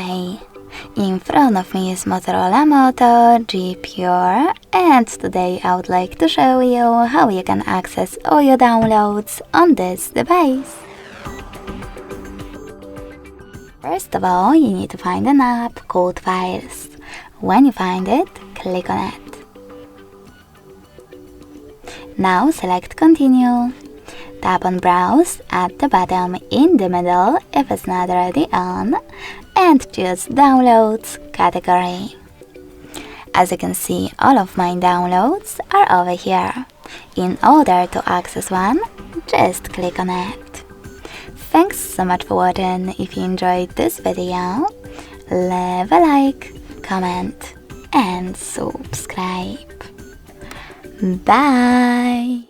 Okay, in front of me is Motorola Moto G Pure, and today I would like to show you how you can access all your downloads on this device. First of all, you need to find an app called Files. When you find it, click on it. Now select Continue. Tap on Browse at the bottom in the middle if it's not already on, and choose Downloads category. As you can see, all of my downloads are over here. In order to access one, just click on it. Thanks so much for watching. If you enjoyed this video, leave a like, comment and subscribe. Bye!